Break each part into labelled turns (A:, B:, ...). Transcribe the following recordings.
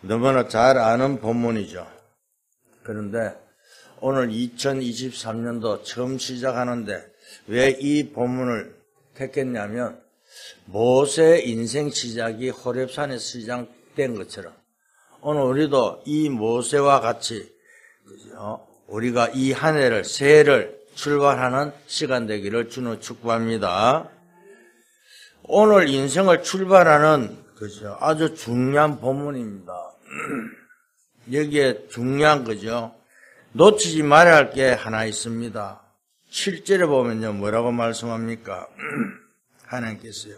A: 너무나 잘 아는 본문이죠. 그런데 오늘 2023년도 처음 시작하는데 왜 이 본문을 택했냐면 모세 인생 시작이 호렙산에 시작된 것처럼 오늘 우리도 이 모세와 같이 그죠? 우리가 이 한 해를 새해를 출발하는 시간 되기를 주는 축복합니다. 오늘 인생을 출발하는 그죠? 아주 중요한 본문입니다. 여기에 중요한 거죠. 놓치지 말아야 할 게 하나 있습니다. 7절에 보면요 뭐라고 말씀합니까? 하나님께서요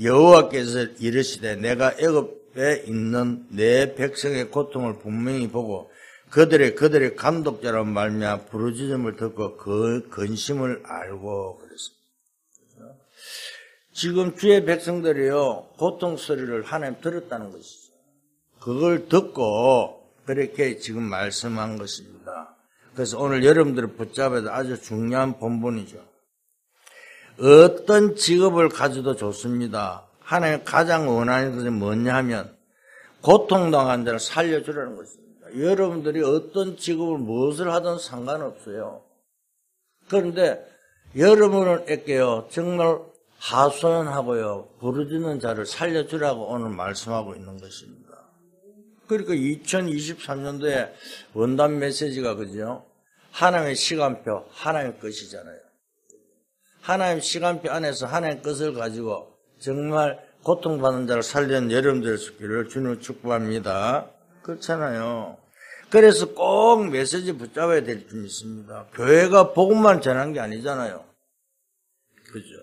A: 여호와께서 이르시되 내가 애굽에 있는 내 백성의 고통을 분명히 보고 그들의 감독자로 말미암아 부르짖음을 듣고 그 근심을 알고 그랬습니다. 지금 주의 백성들이요 고통 소리를 하나님 들었다는 것이죠. 그걸 듣고 그렇게 지금 말씀한 것입니다. 그래서 오늘 여러분들을 붙잡아도 아주 중요한 본문이죠. 어떤 직업을 가져도 좋습니다. 하나님 가장 원하는 것이 뭐냐 하면 고통당한 자를 살려주라는 것입니다. 여러분들이 어떤 직업을 무엇을 하든 상관없어요. 그런데 여러분에게요 정말 하소연하고요 부르짖는 자를 살려주라고 오늘 말씀하고 있는 것입니다. 그러니까 2023년도에 원단 메시지가 그죠? 하나님의 시간표, 하나님의 것이잖아요. 하나님의 시간표 안에서 하나님의 것을 가지고 정말 고통받는 자를 살리는 여러분들의 수기를 주는 축복합니다. 그렇잖아요. 그래서 꼭 메시지 붙잡아야 될 점 있습니다. 교회가 복음만 전한 게 아니잖아요. 그죠?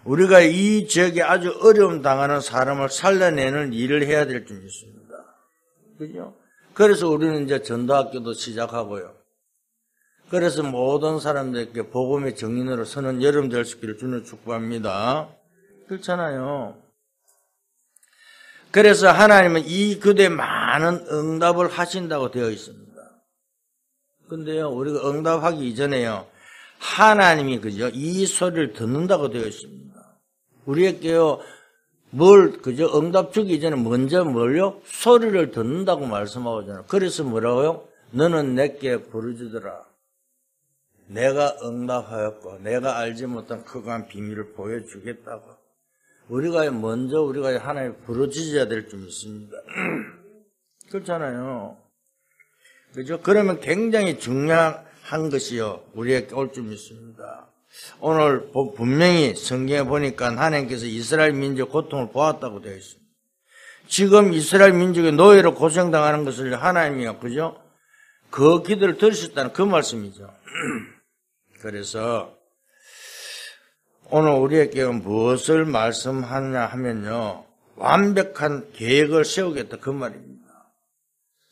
A: 우리가 이 지역에 아주 어려움 당하는 사람을 살려내는 일을 해야 될 점이 있습니다. 그죠? 그래서 우리는 이제 전도학교도 시작하고요. 그래서 모든 사람들에게 복음의 정인으로 서는 여러분 될 수 있기를 주는 축복합니다. 그렇잖아요. 그래서 하나님은 이 그대에 많은 응답을 하신다고 되어 있습니다. 근데요, 우리가 응답하기 이전에요, 하나님이 그죠? 이 소리를 듣는다고 되어 있습니다. 우리에게요, 그죠? 응답 주기 전에 먼저 뭘요? 소리를 듣는다고 말씀하잖아요. 그래서 뭐라고요? 너는 내게 부르짖으라. 내가 응답하였고, 내가 알지 못한 크고한 비밀을 보여주겠다고. 우리가 하나님 부르짖어야 될 점이 있습니다. 그렇잖아요. 그죠? 그러면 굉장히 중요한 것이요. 우리에게 올 점이 있습니다. 오늘 분명히 성경에 보니까 하나님께서 이스라엘 민족 고통을 보았다고 되어 있습니다. 지금 이스라엘 민족의 노예로 고생당하는 것을 하나님이요. 그죠? 그 기도를 들으셨다는 그 말씀이죠. 그래서 오늘 우리에게 무엇을 말씀하느냐 하면요. 완벽한 계획을 세우겠다 그 말입니다.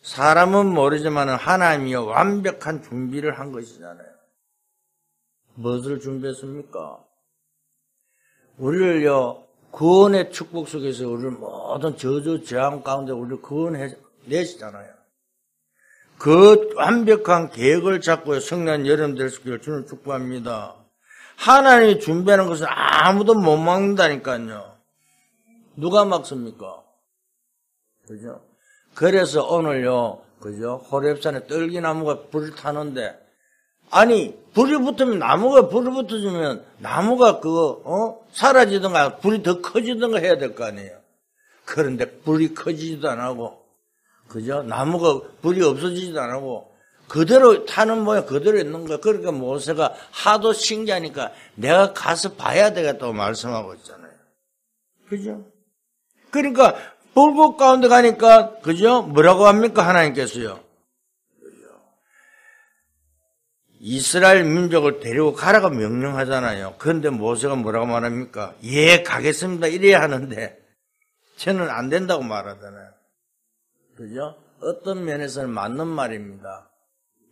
A: 사람은 모르지만 하나님이요. 완벽한 준비를 한 것이잖아요. 무엇을 준비했습니까? 우리를요. 구원의 축복 속에서 우리를 모든 저주 재앙 가운데 우리를 구원해 내시잖아요. 그 완벽한 계획을 잡고 성난 여러분들 될 주는 축복합니다. 하나님이 준비하는 것은 아무도 못 막는다니까요. 누가 막습니까? 그죠? 그래서 오늘요, 그죠? 호렙산에 떨기나무가 불을 타는데, 아니, 불이 붙으면 나무가 불이 붙어주면 나무가 사라지든가 불이 더 커지든가 해야 될 거 아니에요. 그런데 불이 커지지도 안 하고, 그죠? 나무가 불이 없어지지도 안 하고, 그대로 타는 모양 그대로 있는 거야. 그러니까 모세가 하도 신기하니까 내가 가서 봐야 되겠다고 말씀하고 있잖아요. 그죠? 그러니까 불꽃 가운데 가니까 그죠? 뭐라고 합니까? 하나님께서요. 그죠? 이스라엘 민족을 데리고 가라고 명령하잖아요. 그런데 모세가 뭐라고 말합니까? 예, 가겠습니다. 이래야 하는데 저는 안 된다고 말하잖아요. 그죠? 어떤 면에서는 맞는 말입니다.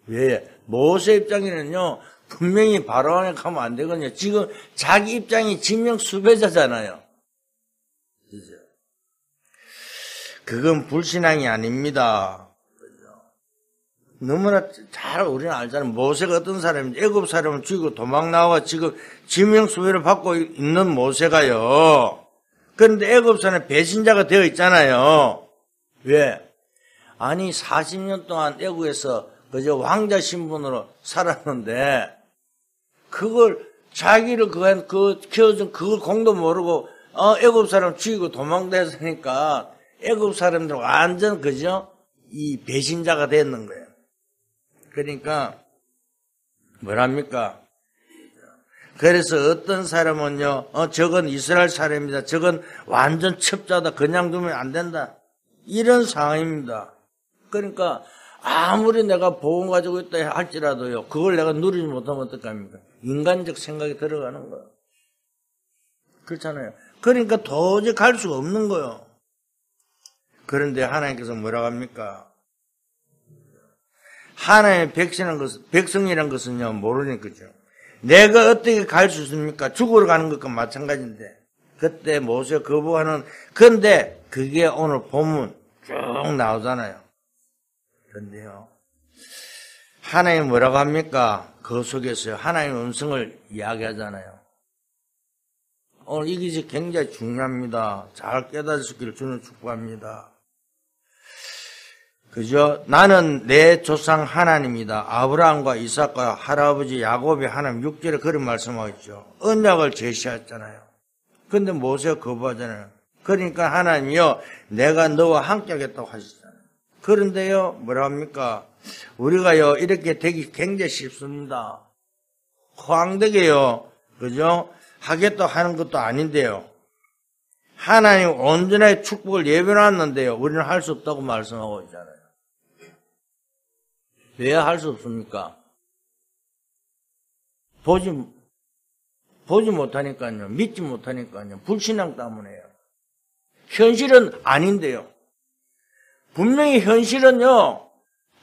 A: 왜? 모세 입장에는요, 분명히 바로 안에 가면 안 되거든요. 지금 자기 입장이 진명 수배자잖아요. 그죠? 그건 불신앙이 아닙니다. 그죠? 너무나 잘 우리는 알잖아요. 모세가 어떤 사람인지, 애굽 사람을 죽이고 도망 나와 지금 진명 수배를 받고 있는 모세가요. 그런데 애굽 사람은 배신자가 되어 있잖아요. 왜? 아니 40년 동안 애국에서 그저 왕자 신분으로 살았는데 그걸 자기를 키워준 그걸 공도 모르고 애국 사람 죽이고 도망다녔으니까 애국 사람들 완전 그죠? 이 배신자가 됐는 거예요. 그러니까 뭐랍니까? 그래서 어떤 사람은요, 저건 이스라엘 사람입니다. 저건 완전 첩자다. 그냥 두면 안 된다. 이런 상황입니다. 그러니까 아무리 내가 복음 가지고 있다 할지라도요, 그걸 내가 누리지 못하면 어떡합니까? 인간적 생각이 들어가는 거예요. 그렇잖아요. 그러니까 도저히 갈 수가 없는 거예요. 그런데 하나님께서 뭐라고 합니까? 하나님의 백성이라는 것은요, 모르니까죠. 내가 어떻게 갈 수 있습니까? 죽으러 가는 것과 마찬가지인데. 그때 모세 거부하는, 그런데 그게 오늘 본문 쭉 나오잖아요. 그런데요, 하나님 뭐라고 합니까? 그 속에서요, 하나님의 음성을 이야기하잖아요. 오늘 이것이 굉장히 중요합니다. 잘 깨달으시기를 주는 축복합니다. 그죠? 나는 내 조상 하나님이다. 아브라함과 이삭과 할아버지 야곱의 하나님 6절에 그런 말씀하고 있죠. 언약을 제시했잖아요. 근데 모세가 거부하잖아요. 그러니까 하나님이요, 내가 너와 함께 하겠다고 하시잖아요. 그런데요, 뭐라 합니까? 우리가요, 이렇게 되기 굉장히 쉽습니다. 호황되게요, 그죠? 하겠다고 하는 것도 아닌데요. 하나님 온전하게 축복을 예배해놨는데요, 우리는 할 수 없다고 말씀하고 있잖아요. 왜 할 수 없습니까? 보지 못하니까요. 믿지 못하니까요. 불신앙 때문에요. 현실은 아닌데요. 분명히 현실은요,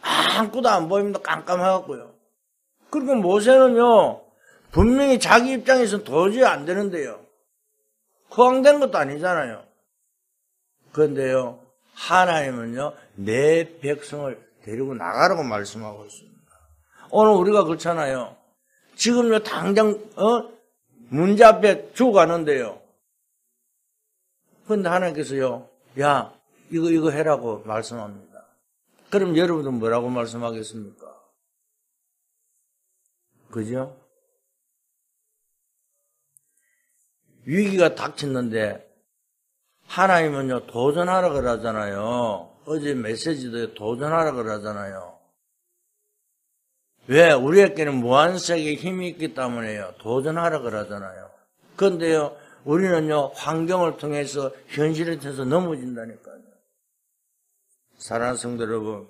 A: 아무것도 안 보입니다. 깜깜해갖고요. 그리고 모세는요, 분명히 자기 입장에서는 도저히 안 되는데요. 허황된 것도 아니잖아요. 그런데요, 하나님은요, 내 백성을 데리고 나가라고 말씀하고 있습니다. 오늘 우리가 그렇잖아요. 지금요, 당장, 문제 앞에 죽어가는데요. 그런데 하나님께서요, 야, 이거 해라고 말씀합니다. 그럼 여러분은 뭐라고 말씀하겠습니까? 그죠? 위기가 닥쳤는데, 하나님은요, 도전하라 그러잖아요. 어제 메시지도 도전하라 그러잖아요. 왜? 우리에게는 무한세계의 힘이 있기 때문에요. 도전하라 그러잖아요. 그런데요, 우리는요, 환경을 통해서, 현실을 통해서 넘어진다니까요. 사랑하는 성도 여러분,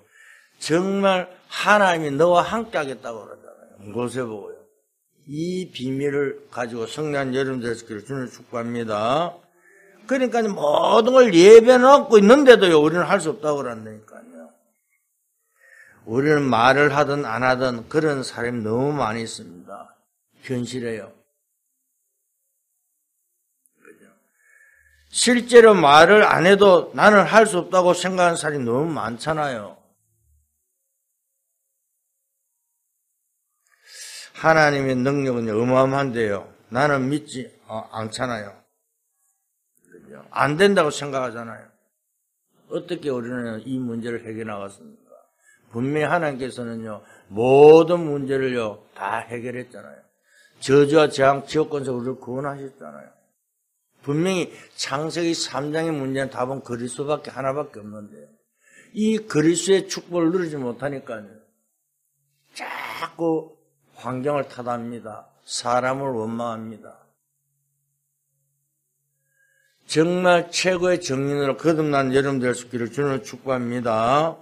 A: 정말 하나님이 너와 함께 하겠다고 그러잖아요. 무엇에 보고요. 이 비밀을 가지고 성령한 여러분들 되시기를 주님 축복합니다. 그러니까 모든 걸 예배해놓고 있는데도요, 우리는 할 수 없다고 그런다니까요. 우리는 말을 하든 안 하든 그런 사람이 너무 많이 있습니다. 현실에요. 실제로 말을 안 해도 나는 할 수 없다고 생각하는 사람이 너무 많잖아요. 하나님의 능력은 어마어마한데요. 나는 믿지 않잖아요. 안 된다고 생각하잖아요. 어떻게 우리는 이 문제를 해결해 나갔습니까? 분명히 하나님께서는요, 모든 문제를요, 다 해결했잖아요. 저주와 재앙, 지옥권에서 우리를 구원하셨잖아요. 분명히 창세기 3장의 문제는 답은 그리스도밖에 하나밖에 없는데, 이 그리스도의 축복을 누리지 못하니까요, 자꾸 환경을 탓합니다. 사람을 원망합니다. 정말 최고의 정인으로 거듭난 여러분들 될 수 있기를 주님을 축복합니다.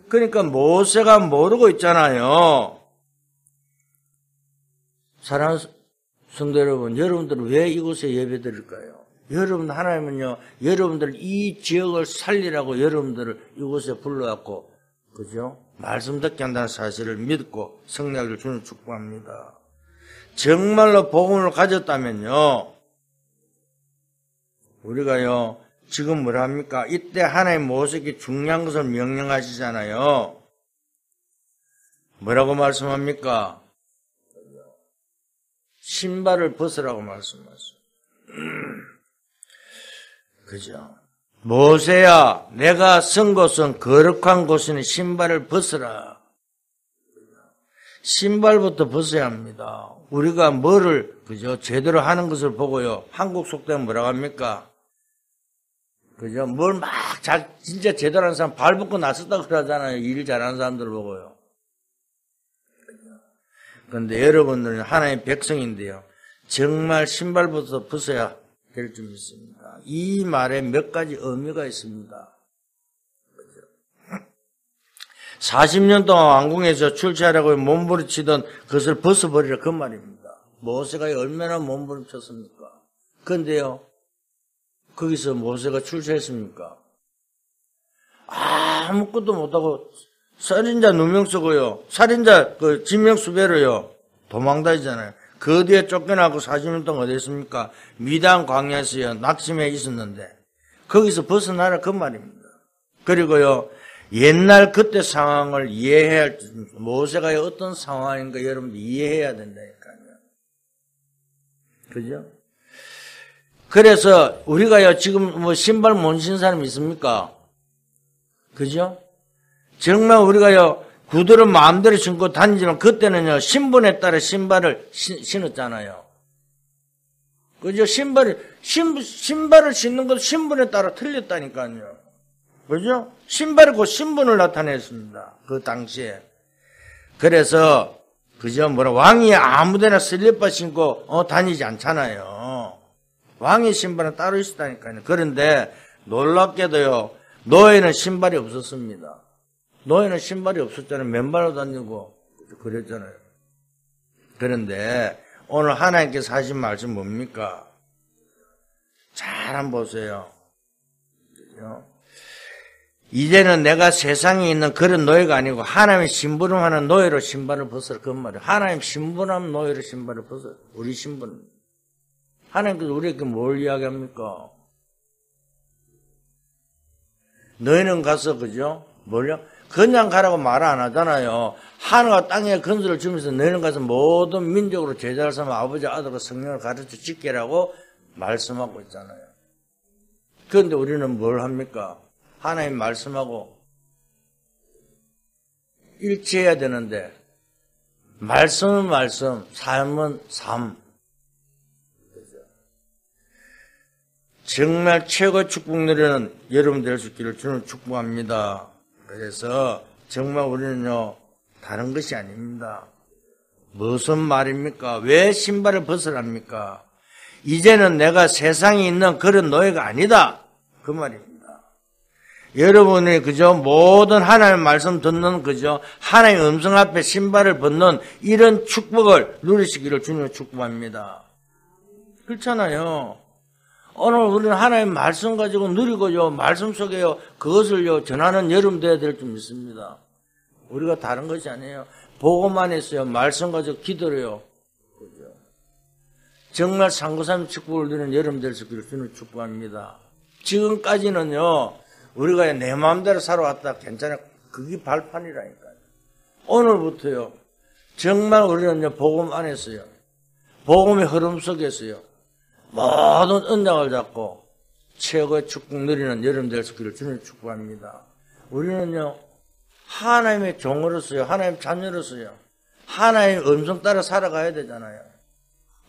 A: 그러니까 모세가 모르고 있잖아요. 사랑하는 성도 여러분, 여러분들은 왜 이곳에 예배 드릴까요? 여러분, 하나님은요, 여러분들 이 지역을 살리라고 여러분들을 이곳에 불러왔고, 그죠? 말씀 듣게 한다는 사실을 믿고 성령을 주님 축복합니다. 정말로 복음을 가졌다면요, 우리가요, 지금 뭐라 합니까? 이때 하나님 모세에게 중요한 것을 명령하시잖아요. 뭐라고 말씀합니까? 신발을 벗으라고 말씀하세요. 그죠? 모세야, 내가 선 곳은 거룩한 곳이니 신발을 벗으라. 신발부터 벗어야 합니다. 우리가 뭐를, 그죠? 제대로 하는 것을 보고요. 한국 속담 뭐라고 합니까? 그죠? 뭘 막 진짜 제대로 하는 사람 발 벗고 나섰다 그러잖아요. 일 잘하는 사람들 보고요. 그런데 여러분들은 하나님의 백성인데요. 정말 신발부터 벗어야 될 줄 믿습니다. 이 말에 몇 가지 의미가 있습니다. 40년 동안 왕궁에서 출세하라고 몸부림치던 그것을 벗어버리라 그 말입니다. 모세가 얼마나 몸부림쳤습니까? 그런데요, 거기서 모세가 출세했습니까? 아무것도 못하고 살인자 누명 쓰고요, 살인자 진명수배로요 도망다니잖아요. 그 뒤에 쫓겨나고 40년 동안 어디 있습니까? 미단 광야에서요 낙심해 있었는데 거기서 벗어나라 그 말입니다. 그리고요, 옛날 그때 상황을 이해해야 할, 모세가 어떤 상황인가 여러분들 이해해야 된다니까요. 그죠? 그래서 우리가요, 지금 뭐 신발 못 신는 사람 있습니까? 그죠? 정말 우리가요, 구두를 마음대로 신고 다니지만 그때는요, 신분에 따라 신발을 신었잖아요. 그죠? 신발을 신는 것도 신분에 따라 틀렸다니까요. 그죠? 신발이 곧 신분을 나타냈습니다. 그 당시에. 그래서, 그죠? 왕이 아무데나 슬리퍼 신고, 다니지 않잖아요. 왕의 신발은 따로 있었다니까요. 그런데, 놀랍게도요, 노예는 신발이 없었습니다. 노예는 신발이 없었잖아요. 맨발로 다니고, 그랬잖아요. 그런데, 오늘 하나님께서 하신 말씀 뭡니까? 잘 한번 보세요. 그죠? 이제는 내가 세상에 있는 그런 노예가 아니고 하나님의 심부름하는 노예로 신발을 벗어라 그 말이에요. 하나님 심부름하는 노예로 신발을 벗어라. 우리 신분. 하나님께서 우리에게 뭘 이야기합니까? 너희는 가서 그죠? 뭘요? 그냥 가라고 말 안 하잖아요. 하늘과 땅에 건설을 주면서 너희는 가서 모든 민족으로 제자를 삼아 아버지 아들과 성령을 가르쳐 지키라고 말씀하고 있잖아요. 그런데 우리는 뭘 합니까? 하나님 말씀하고 일치해야 되는데 말씀은 말씀, 삶은 삶. 정말 최고의 축복 누리는 여러분 될 수 있기를 주는 축복합니다. 그래서 정말 우리는요 다른 것이 아닙니다. 무슨 말입니까? 왜 신발을 벗으랍니까? 이제는 내가 세상에 있는 그런 노예가 아니다. 그 말입니다. 여러분이 그저 모든 하나님의 말씀 듣는 그저 하나님의 음성 앞에 신발을 벗는 이런 축복을 누리시기를 주님을 축복합니다. 그렇잖아요. 오늘 우리는 하나님의 말씀 가지고 누리고요, 말씀 속에요, 그것을요, 전하는 여러분 되어야 될 줄 믿습니다. 우리가 다른 것이 아니에요. 보고만 했어요. 말씀 가지고 기도를요. 그죠? 정말 상고삼 축복을 누리는 여러분 될 수 있기를 주님을 축복합니다. 지금까지는요, 우리가 내 마음대로 살아왔다 괜찮아. 그게 발판이라니까요. 오늘부터요. 정말 우리는 복음 안에서요. 복음의 흐름 속에서요. 모든 언약을 잡고 최고의 축복 누리는 여러분 될 수 있기를 주님 축복합니다. 우리는요. 하나님의 종으로서요. 하나님의 자녀로서요. 하나님의 음성 따라 살아가야 되잖아요.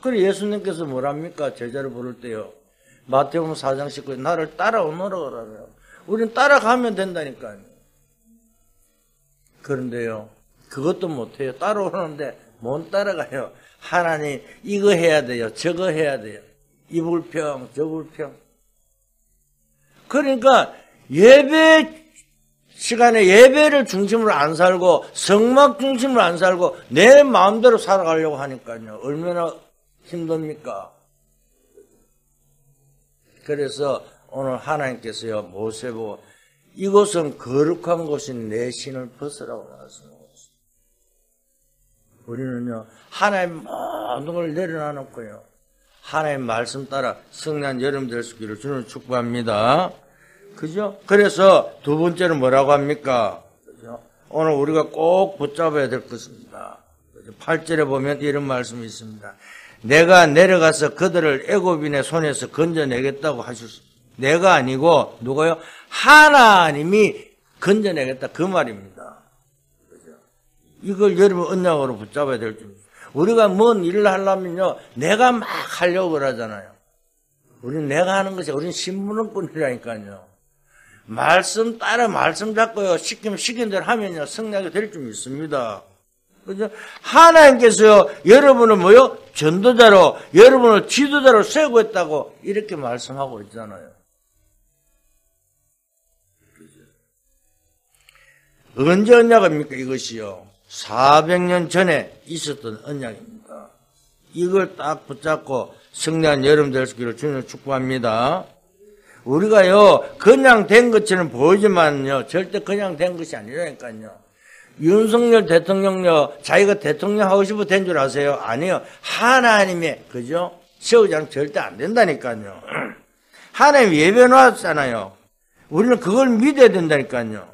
A: 그래 예수님께서 뭐랍니까? 제자를 부를 때요. 마태복음 4장 19에 나를 따라오너라 그러요. 우리는 따라가면 된다니까요. 그런데요, 그것도 못해요. 따라오는데 못 따라가요. 하나님 이거 해야 돼요. 저거 해야 돼요. 이 불평, 저 불평. 그러니까 예배 시간에 예배를 중심으로 안 살고 성막 중심으로 안 살고 내 마음대로 살아가려고 하니까요. 얼마나 힘듭니까? 그래서 오늘 하나님께서요, 모세 보고 이곳은 거룩한 곳인 내 신을 벗으라고 말씀하고 있습니다. 우리는요, 하나님 모든 걸 내려놔놓고요, 하나님 말씀 따라 성난 여름 될 수 있기를 주님을 축복합니다. 그죠? 그래서 두 번째는 뭐라고 합니까? 그죠? 오늘 우리가 꼭 붙잡아야 될 것입니다. 8절에 보면 이런 말씀이 있습니다. 내가 내려가서 그들을 애굽인의 손에서 건져내겠다고 하셨습니다. 내가 아니고 누가요? 하나님이 건져내겠다 그 말입니다. 그죠? 이걸 여러분 언약으로 붙잡아야 될 줄. 우리가 뭔 일을 하려면요, 내가 막 하려고 그러잖아요. 우리는 내가 하는 것이, 우리는 신분뿐이라니까요. 말씀 따라 말씀 잡고요, 시키면 시킨 대로 하면요, 승리하게 될 줄 믿습니다. 그죠? 하나님께서요, 여러분을 뭐요? 전도자로, 여러분을 지도자로 세우고 있다고 이렇게 말씀하고 있잖아요. 그죠? 언제 언약입니까, 이것이요? 400년 전에 있었던 언약입니다. 이걸 딱 붙잡고 승리한 여러분 될 수 있기를 주님을 축복합니다. 우리가요, 그냥 된 것처럼 보이지만요, 절대 그냥 된 것이 아니라니까요. 윤석열 대통령요, 자기가 대통령 하고 싶어 된 줄 아세요? 아니요. 하나님의, 그죠? 세우지 않으면 절대 안 된다니까요. 하나님 예배 놨잖아요. 우리는 그걸 믿어야 된다니까요.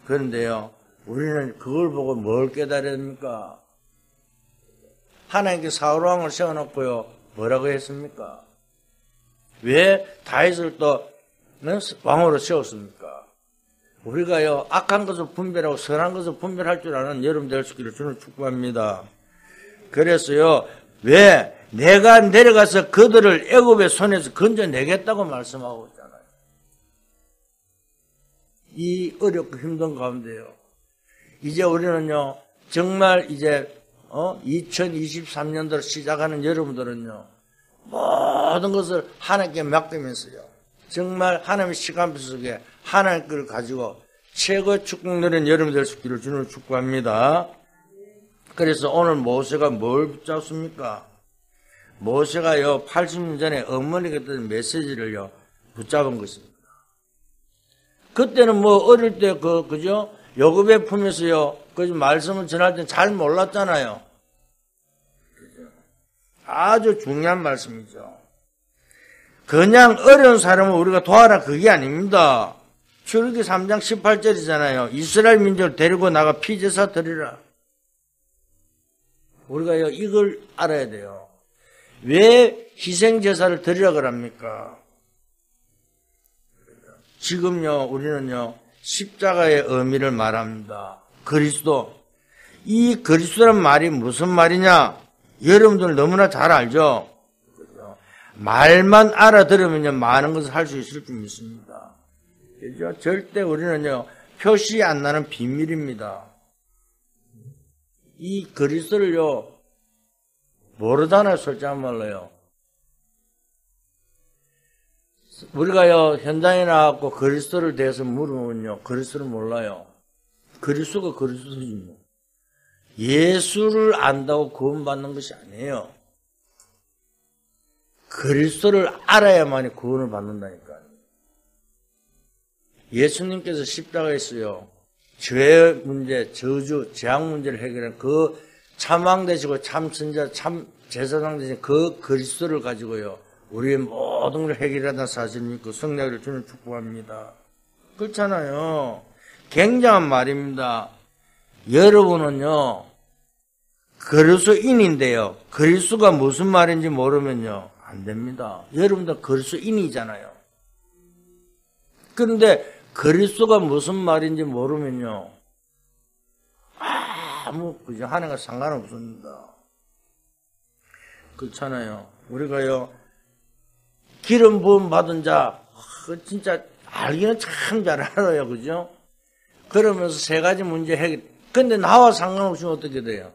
A: 그런데요, 우리는 그걸 보고 뭘 깨달아야 됩니까? 하나님께 사울왕을 세워놓고요, 뭐라고 했습니까? 왜 다윗을 또 왕으로 세웠습니까? 우리가요, 악한 것을 분별하고 선한 것을 분별할 줄 아는 여러분 될 수 있기를 주는 축복합니다. 그래서요, 왜 내가 내려가서 그들을 애굽의 손에서 건져내겠다고 말씀하고 있잖아요. 이 어렵고 힘든 가운데요. 이제 우리는요, 정말 이제 2023년도로 시작하는 여러분들은요, 모든 것을 하나님께 맡기면서요, 정말 하나님의 시간표 속에 하나님 걸 가지고 최고의 축복 누리는 여러분 될 수 있기를 주님을 축복합니다. 그래서 오늘 모세가 뭘 붙잡습니까? 모세가요, 80년 전에 어머니가 던 메시지를요, 붙잡은 것입니다. 그때는 뭐 어릴 때 그죠? 요굽의 품에서요, 그 말씀을 전할 때 잘 몰랐잖아요. 아주 중요한 말씀이죠. 그냥 어려운 사람을 우리가 도와라 그게 아닙니다. 출애굽기 3장 18절이잖아요. 이스라엘 민족을 데리고 나가 피제사 드리라. 우리가요, 이걸 알아야 돼요. 왜 희생제사를 드리라 그럽니까? 지금요, 우리는요, 십자가의 의미를 말합니다. 그리스도. 이 그리스도란 말이 무슨 말이냐? 여러분들 너무나 잘 알죠? 말만 알아들으면요, 많은 것을 할 수 있을 줄 믿습니다. 그죠? 절대 우리는요, 표시 안 나는 비밀입니다. 이 그리스도를요, 모르잖아요, 솔직한 말로요. 우리가요, 현장에 나가고 그리스도를 대해서 물으면요, 그리스도를 몰라요. 그리스도가 그리스도지 뭐. 예수를 안다고 구원받는 것이 아니에요. 그리스도를 알아야만이 구원을 받는다니까요. 예수님께서 십자가에서요, 죄 문제, 저주, 재앙 문제를 해결한 그 참왕 되시고 참 선자, 참 제사장 되신 그 그리스도를 가지고요, 우리의 모든 걸 해결한다는 사실을 믿고 성령을 주는 축복합니다. 그렇잖아요. 굉장한 말입니다. 여러분은요, 그리스도인인데요, 그리스도가 무슨 말인지 모르면요, 안 됩니다. 여러분들 그리스도인이잖아요. 그런데 그리스도가 무슨 말인지 모르면요, 그죠? 하는 거 상관없습니다. 그렇잖아요. 우리가요, 기름 부음 받은 자, 진짜 알기는 참 잘 알아요. 그죠? 그러면서 세 가지 문제 해결. 근데 나와 상관없이 어떻게 돼요?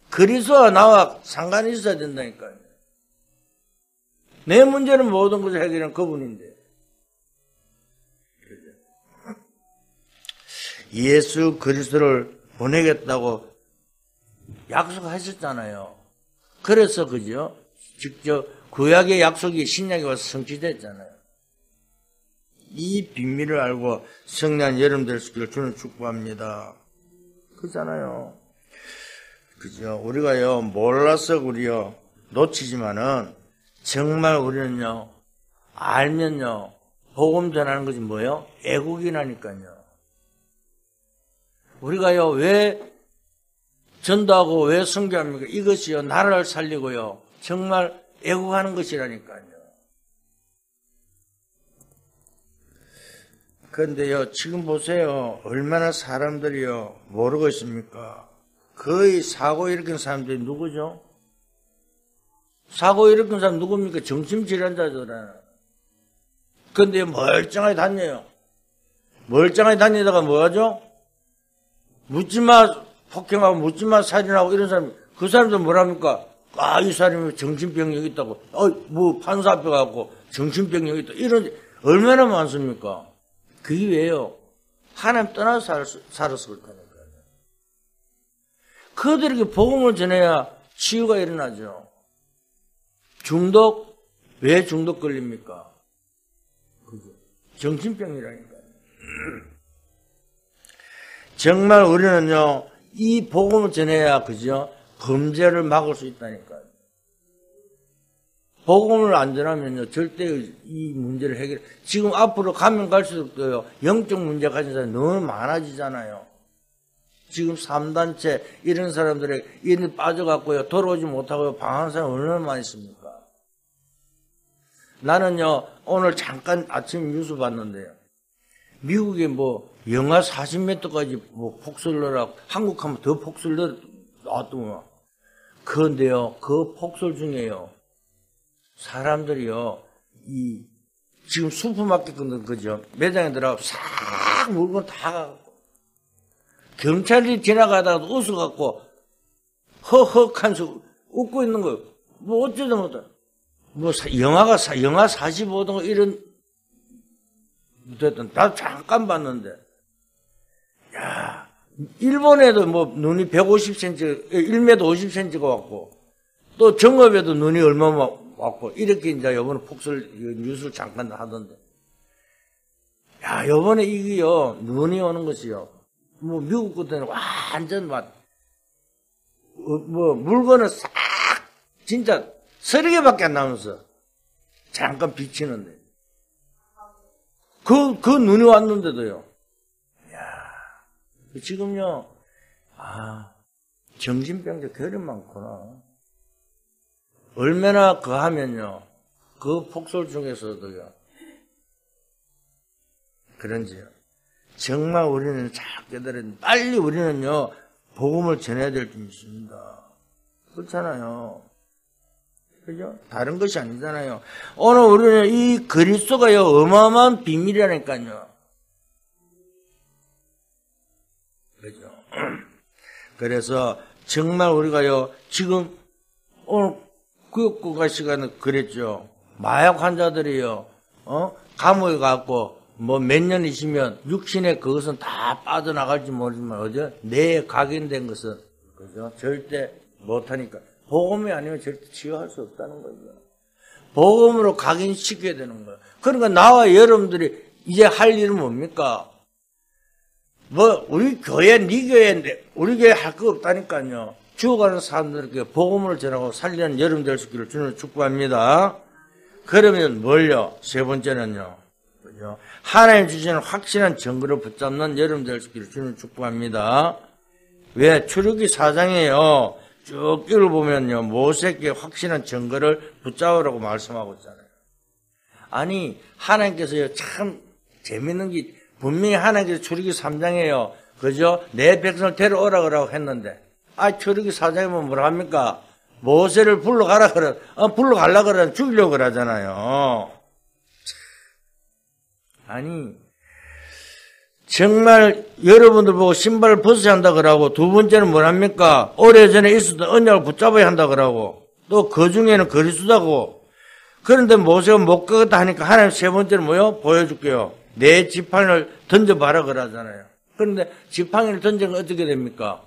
A: 그리스도와 나와 상관이 있어야 된다니까요. 내 문제는 모든 것을 해결한 그분인데. 예수 그리스도를 보내겠다고 약속하셨잖아요. 그래서 그죠? 직접 구약의 약속이 신약에 와서 성취됐잖아요. 이 비밀을 알고 승리한 여러분 될 수 있기를 주는 축복합니다. 그렇잖아요. 그죠? 우리가요, 몰라서 우리요, 놓치지만은, 정말 우리는요, 알면요, 복음 전하는 것이 뭐예요? 애국이라니까요. 우리가요, 왜 전도하고 왜 선교합니까? 이것이요, 나라를 살리고요, 정말 애국하는 것이라니까요. 그런데요, 지금 보세요. 얼마나 사람들이요, 모르고 있습니까? 거의 사고 일으킨 사람들이 누구죠? 사고 일으킨 사람 누굽니까? 정신질환자잖아요. 그런데 멀쩡하게 다녀요. 멀쩡하게 다니다가 뭐하죠? 묻지마 폭행하고 묻지마 살인하고 이런 사람, 그 사람들 뭐랍니까? 아, 이 사람이 정신병력이 있다고. 뭐 판사 앞에 가고 정신병력이 있다. 이런, 얼마나 많습니까? 그게 왜요? 하나님 떠나서 살았을 거니까요. 그들에게 복음을 전해야 치유가 일어나죠. 중독? 왜 중독 걸립니까? 그죠? 정신병이라니까요. 정말 우리는요, 이 복음을 전해야, 그죠? 범죄를 막을 수 있다니까요. 복음을 안 전하면요, 절대 이 문제를 지금 앞으로 가면 갈수록요, 영적 문제 가진 사람이 너무 많아지잖아요. 지금 3단체, 이런 사람들의 인이 빠져갖고요, 돌아오지 못하고 방황하는 사람이 얼마나 많이 있습니까? 나는요, 오늘 잠깐 아침 뉴스 봤는데요. 미국에 뭐, 영하 40m까지 뭐 폭설러라고, 한국 하면 더 폭설러 나왔더만. 그런데요, 그 폭설 중에요, 사람들이요, 지금 슈퍼마켓 그죠? 매장에 들어가고 싹 물건 다 가고, 경찰이 지나가다가 웃어갖고, 허허하면서 웃고 있는 거예요. 뭐 어쩌다 못해. 뭐, 영하 45도 이런, 됐든, 나도 잠깐 봤는데, 야, 일본에도 뭐 눈이 150cm, 1m 50cm가 왔고, 또 정읍에도 눈이 얼마나 왔고, 이렇게 이제 요번에 폭설 뉴스를 잠깐 하던데. 야, 요번에 이게요, 눈이 오는 것이요. 뭐, 미국 같은 완전 뭐, 물건을 싹, 진짜, 30개밖에 안 나오면서, 잠깐 비치는데. 그 눈이 왔는데도요. 야, 지금요, 정신병자 그리 많구나. 얼마나 하면요, 그 폭설 중에서도요, 그런지요. 정말 우리는 잘 깨달은, 빨리 우리는요, 복음을 전해야 될 줄 믿습니다. 그렇잖아요. 그죠? 다른 것이 아니잖아요. 오늘 우리는 이 그리스도가요, 어마어마한 비밀이라니까요. 그죠? 그래서 정말 우리가요, 지금 오늘 구역국가 시간에 그랬죠. 마약 환자들이요, 감옥에 가고 뭐 몇 년 있으면 육신의 그것은 다 빠져나갈지 모르지만 어제 뇌에 각인된 것은 그죠? 절대 못하니까. 복음이 아니면 절대 치유할 수 없다는 거죠. 복음으로 각인시켜야 되는 거예요. 그러니까 나와 여러분들이 이제 할 일은 뭡니까? 뭐 우리 교회, 네 교회인데 우리 교회 할 거 없다니까요. 죽어가는 사람들에게 복음을 전하고 살리는 여러분 될 수 있기를 주님을 축복합니다. 그러면 뭘요? 세 번째는요. 그죠? 하나님 주시는 확실한 증거를 붙잡는 여러분 될 수 있기를 주님을 축복합니다. 왜? 출애굽기 4장에요. 쭉 읽어보면요, 모세에게 확실한 증거를 붙잡으라고 말씀하고 있잖아요. 아니, 하나님께서요, 참 재밌는 게, 분명히 하나님께서 출애굽기 3장에요, 그죠? 내 백성을 데려오라 그러고 했는데, 출애굽기 4장에 보면 뭐라 합니까? 모세를 불러가라 불러가려고 그러면 죽이려고 그러잖아요. 아니, 정말 여러분들 보고 신발을 벗어야 한다 그러고, 두 번째는 뭐랍니까? 오래전에 있었던 언약을 붙잡아야 한다 그러고, 또 그 중에는 그리스도다고. 그런데 모세가 못 가겠다 하니까 하나님 세 번째는 뭐요? 보여줄게요. 내 지팡이를 던져봐라 그러잖아요. 그런데 지팡이를 던지면 어떻게 됩니까?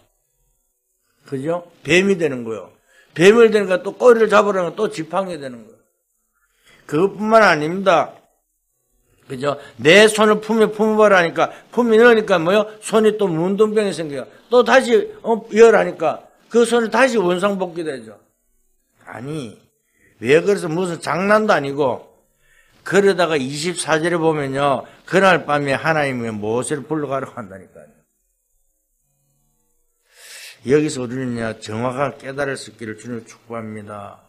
A: 그죠? 뱀이 되는 거예요. 뱀을 되니까 또 꼬리를 잡으려면 또 지팡이 되는 거예요. 그것뿐만 아닙니다. 그죠? 내 손을 품에 품어봐라니까, 품에 넣으니까 뭐요? 손이 또 문둥병이 생겨요. 또 다시, 열하니까 그 손이 다시 원상복귀 되죠. 아니, 왜 그래서 무슨 장난도 아니고, 그러다가 24절에 보면요, 그날 밤에 하나님이 모세를 불러가라고 한다니까요. 여기서 우리는요, 정확하게 깨달을 수 있기를 주님을 축복합니다.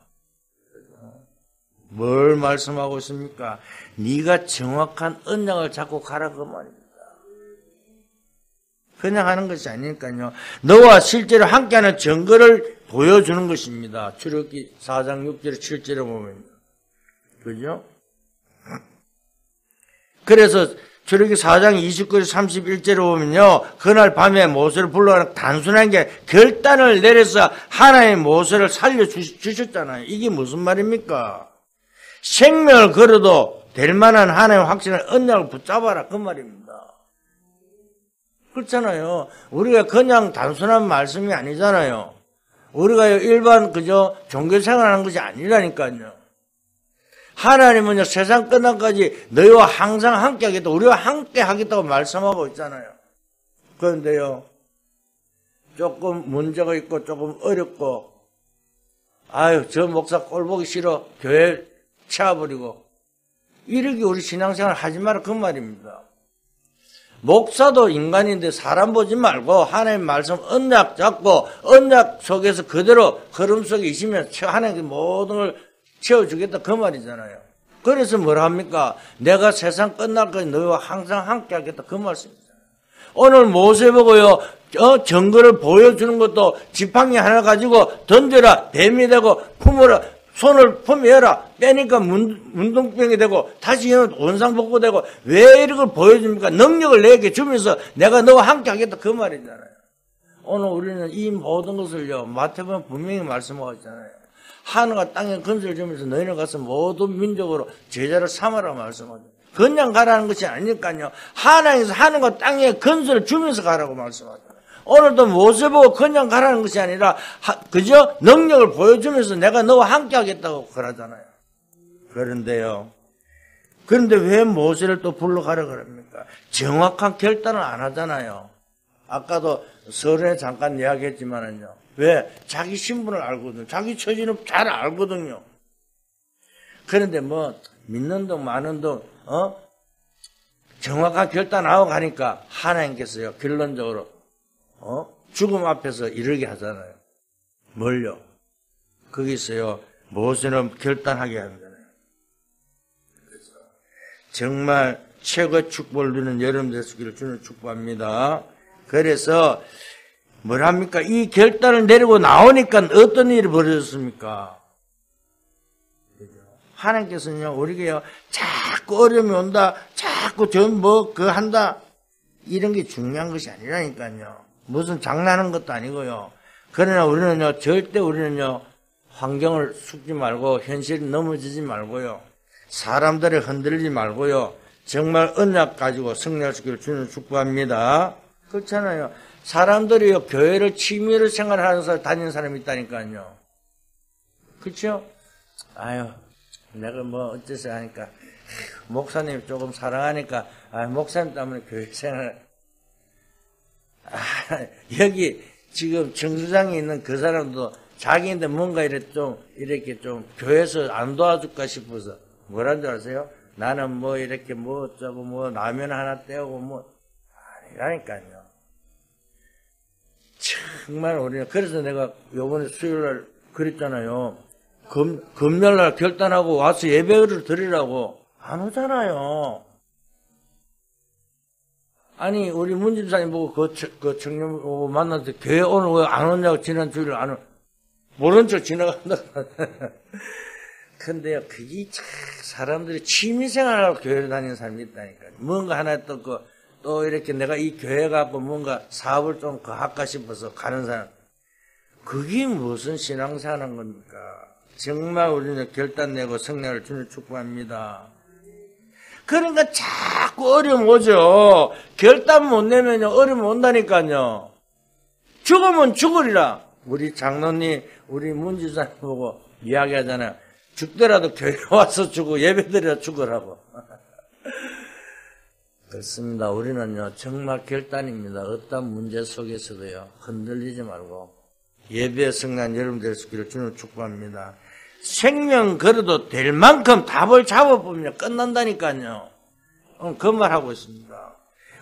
A: 뭘 말씀하고 있습니까? 네가 정확한 언약을 잡고 가라 그 말입니다. 그냥 하는 것이 아니니까요. 너와 실제로 함께하는 증거를 보여주는 것입니다. 출애굽기 4장 6절 7절에 보면. 그죠? 그래서 출애굽기 4장 29절 31절에 보면요. 그날 밤에 모세를 불러가는 단순한 게 결단을 내려서 하나님의 모세를 살려주셨잖아요. 이게 무슨 말입니까? 생명을 걸어도 될 만한 하나님의 확신을 언약을 붙잡아라 그 말입니다. 그렇잖아요. 우리가 그냥 단순한 말씀이 아니잖아요. 우리가 일반 그저 종교 생활하는 것이 아니라니까요. 하나님은요 세상 끝날까지 너희와 항상 함께 하겠다. 우리와 함께 하겠다고 말씀하고 있잖아요. 그런데요 조금 문제가 있고 조금 어렵고 아유 저 목사 꼴 보기 싫어 교회 치워버리고 이렇게 우리 신앙생활 하지 마라 그 말입니다. 목사도 인간인데 사람 보지 말고 하나님 말씀 언약 잡고 언약 속에서 그대로 걸음 속에 있으면 하나님께 모든 걸 채워주겠다 그 말이잖아요. 그래서 뭐라 합니까? 내가 세상 끝날까지 너희와 항상 함께 하겠다 그 말씀이잖아요. 오늘 모세 보고요 증거를 보여주는 것도 지팡이 하나 가지고 던져라 뱀이 되고 품어라 손을 품어라 빼니까 문둥병이 되고 다시 원상복구되고 왜 이런 걸 보여줍니까? 능력을 내게 주면서 내가 너와 함께 하겠다 그 말이잖아요. 오늘 우리는 이 모든 것을요 마태복음 분명히 말씀하고 있잖아요. 하늘과 땅에 건설을 주면서 너희는 가서 모든 민족으로 제자를 삼아라 말씀하죠. 그냥 가라는 것이 아니니까요. 하나님께서 하늘과 땅에 건설을 주면서 가라고 말씀하죠. 오늘도 모세 보고 그냥 가라는 것이 아니라 그저 능력을 보여주면서 내가 너와 함께 하겠다고 그러잖아요. 그런데 왜 모세를 또 불러가라 그럽니까? 정확한 결단을 안 하잖아요. 아까도 서론에 잠깐 이야기했지만은요. 왜? 자기 신분을 알거든요. 자기 처지는 잘 알거든요. 그런데 뭐 믿는 동 마는 동 정확한 결단 하고 가니까 하나님께서요 결론적으로 죽음 앞에서 이르게 하잖아요. 뭘요? 거기서요 모세는 결단하게 하잖아요. 그래서 정말 최고의 축복을 누리는 여러분 되시기를 주는 축복합니다. 그래서 뭐랍니까? 이 결단을 내리고 나오니까 어떤 일이 벌어졌습니까? 하나님께서는요, 우리가요, 자꾸 어려움이 온다, 자꾸 한다, 이런 게 중요한 것이 아니라니까요. 무슨 장난하는 것도 아니고요. 그러나 우리는요, 절대 우리는요, 환경을 숙지 말고, 현실에 넘어지지 말고요, 사람들에 흔들리지 말고요, 정말 언약 가지고 승리할 수 있기를 주는 축복합니다. 그렇잖아요. 사람들이요, 교회를 취미로 생활하는 사람, 다니는 사람이 있다니까요. 그렇죠? 아유, 내가 뭐 어째서 하니까, 목사님 조금 사랑하니까, 목사님 때문에 교회 생활, 여기 지금 정수장에 있는 그 사람도 자기인데 뭔가 이렇게 좀 교회에서 안 도와줄까 싶어서, 뭐란 줄 아세요? 나는 뭐 이렇게 뭐 어쩌고 뭐 라면 하나 떼오고 뭐, 아니라니까요. 정말 우리는 그래서 내가 요번에 수요일날 그랬잖아요. 금요일날 결단하고 와서 예배를 드리라고 안 오잖아요. 아니 우리 문 집사님 보고 그 청년 보고 만났을 때 교회 오늘 왜 안 오냐고 지난 주일에 안 오. 모른 척 지나간다. 근데요 그게 참 사람들이 취미생활하고 교회를 다니는 사람이 있다니까요. 뭔가 하나 또 이렇게 내가 이 교회 갖고 뭔가 사업을 좀 더 할까 싶어서 가는 사람. 그게 무슨 신앙생활하는 겁니까? 정말 우리는 결단 내고 성령을 주는 축복합니다. 그러니까 자꾸 어려움 오죠. 결단 못 내면요 어려움 온다니까요. 죽으면 죽으리라. 우리 장로님, 우리 문지사님 보고 이야기하잖아요. 죽더라도 교회 와서 죽고 예배드려 죽으라고. 그렇습니다. 우리는요 정말 결단입니다. 어떤 문제 속에서도요 흔들리지 말고 예배에 승리한 여러분 될 수 있기를 주는 축복합니다. 생명 걸어도 될 만큼 답을 잡아보면 끝난다니까요. 그 말하고 있습니다.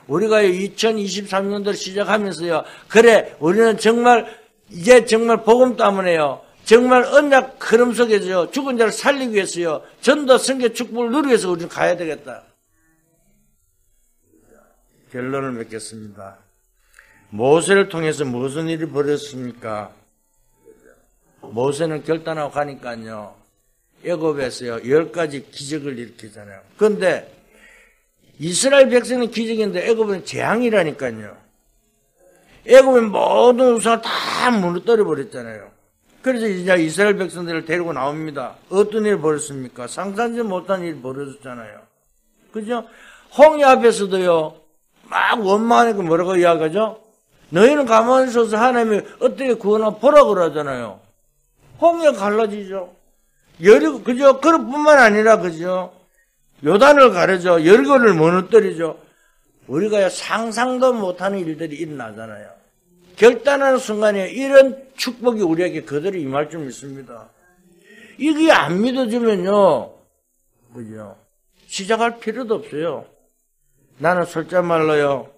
A: 우리가 2023년도를 시작하면서요 그래 우리는 정말 이제 정말 복음 때문에요 정말 언약 흐름 속에서요, 죽은 자를 살리기 위해서요, 전도 선교 축복을 누리기 위해서 우리는 가야 되겠다. 결론을 맺겠습니다. 모세를 통해서 무슨 일이 벌어졌습니까? 모세는 결단하고 가니까요, 애굽에서요 10가지 기적을 일으키잖아요. 그런데 이스라엘 백성은 기적인데 애굽은 재앙이라니까요. 애굽의 모든 우상을 다 무너뜨려 버렸잖아요. 그래서 이제 이스라엘 백성들을 데리고 나옵니다. 어떤 일이 벌었습니까? 상상지 못한 일이 벌어졌잖아요. 그죠? 홍해 앞에서도요, 막 원망하니까 뭐라고 이야기하죠? 너희는 가만히 있어서 하나님이 어떻게 구원하고 보라 그러잖아요. 홍해가 갈라지죠. 여리고, 그죠? 그것뿐만 아니라, 그죠? 요단을 가르죠. 여리고를 무너뜨리죠. 우리가 상상도 못하는 일들이 일어나잖아요. 결단하는 순간에 이런 축복이 우리에게 그대로 임할 줄 믿습니다. 이게 안 믿어지면요, 그죠? 시작할 필요도 없어요. 나는 솔직한 말로요,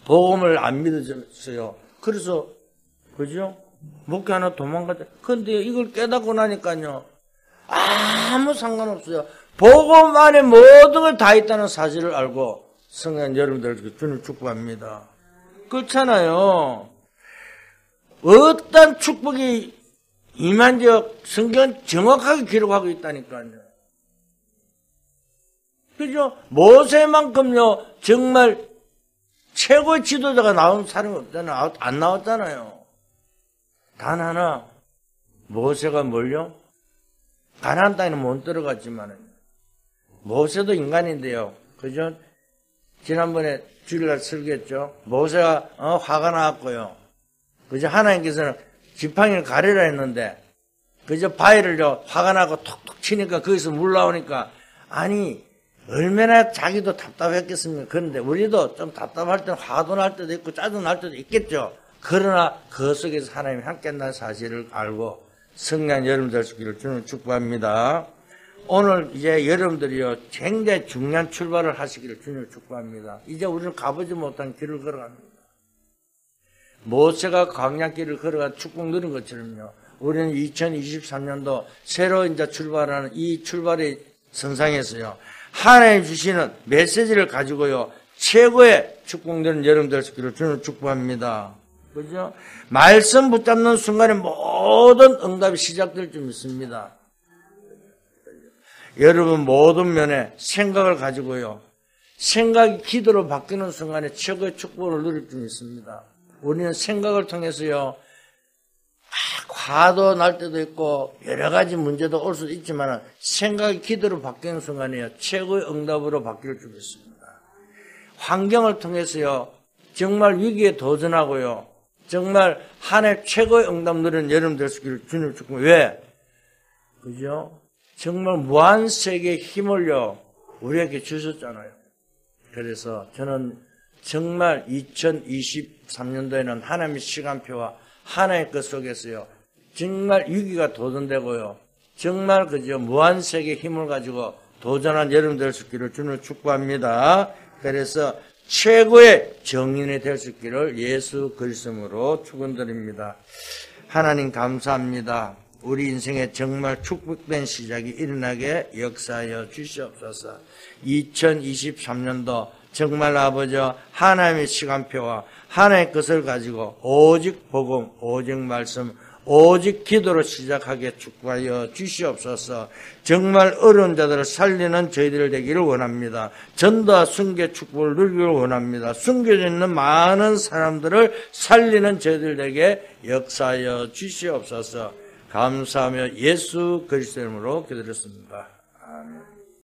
A: 복음을 안 믿어졌어요. 그래서, 그죠? 목회 하나 도망가자. 근데 이걸 깨닫고 나니까요, 아무 상관없어요. 복음 안에 모든 걸 다 있다는 사실을 알고, 성령 여러분들 주님 축복합니다. 그렇잖아요. 어떤 축복이 임한지 성경은 정확하게 기록하고 있다니까요. 그죠? 모세만큼요, 정말 최고의 지도자가 나온 사람이 없잖아요. 안 나왔잖아요. 단 하나, 모세가 뭘요? 가나안 땅에는 못 들어갔지만, 모세도 인간인데요. 그죠? 지난번에 주일날 설교했죠. 모세가 화가 나왔고요. 그죠? 하나님께서는 지팡이를 가리라 했는데, 그죠? 바위를요, 화가 나고 톡톡 치니까 거기서 물 나오니까, 아니, 얼마나 자기도 답답했겠습니까? 그런데 우리도 좀 답답할 때는 화도 날 때도 있고 짜증 날 때도 있겠죠. 그러나 그 속에서 하나님이 함께 한다는 사실을 알고 성령 여러분 될 수 있기를 주님 축복합니다. 오늘 이제 여러분들이요, 굉장히 중요한 출발을 하시기를 주님 축복합니다. 이제 우리는 가보지 못한 길을 걸어갑니다. 모세가 광야길을 걸어가 축복 누린 것처럼요, 우리는 2023년도 새로 이제 출발하는 이 출발의 선상에서요, 하나님 주시는 메시지를 가지고요, 최고의 축복 누린 여러분 될 수 있기를 주님 축복합니다. 그죠? 말씀 붙잡는 순간에 모든 응답이 시작될 줄 믿습니다. 여러분 모든 면에 생각을 가지고요, 생각이 기도로 바뀌는 순간에 최고의 축복을 누릴 줄 믿습니다. 우리는 생각을 통해서요, 화도 날 때도 있고 여러 가지 문제도 올 수도 있지만 생각이 기도로 바뀌는 순간에요, 최고의 응답으로 바뀔 줄 믿습니다. 환경을 통해서요, 정말 위기에 도전하고요, 정말 한 해 최고의 응답 누리는 여러분 될 수 있기를 주님 축복합니다. 왜? 그죠? 정말 무한세계의 힘을요, 우리에게 주셨잖아요. 그래서 저는 정말 2023년도에는 하나님의 시간표와 하나의 것 속에서요, 정말 위기가 도전되고요, 정말 그죠, 무한세계의 힘을 가지고 도전한 여러분 될 수 있기를 주님 축복합니다. 그래서 최고의 정인이 될 수 있기를 예수 그리스도로 축원드립니다. 하나님 감사합니다. 우리 인생에 정말 축복된 시작이 일어나게 역사하여 주시옵소서. 2023년도 정말 아버지 하나님의 시간표와 하나님의 것을 가지고 오직 복음, 오직 말씀, 오직 기도로 시작하게 축복하여 주시옵소서. 정말 어려운 자들을 살리는 저희들 되기를 원합니다. 전도와 순교 축복을 누리기를 원합니다. 숨겨져 있는 많은 사람들을 살리는 저희들에게 역사하여 주시옵소서. 감사하며 예수 그리스도 이름으로 기도드렸습니다. 아멘.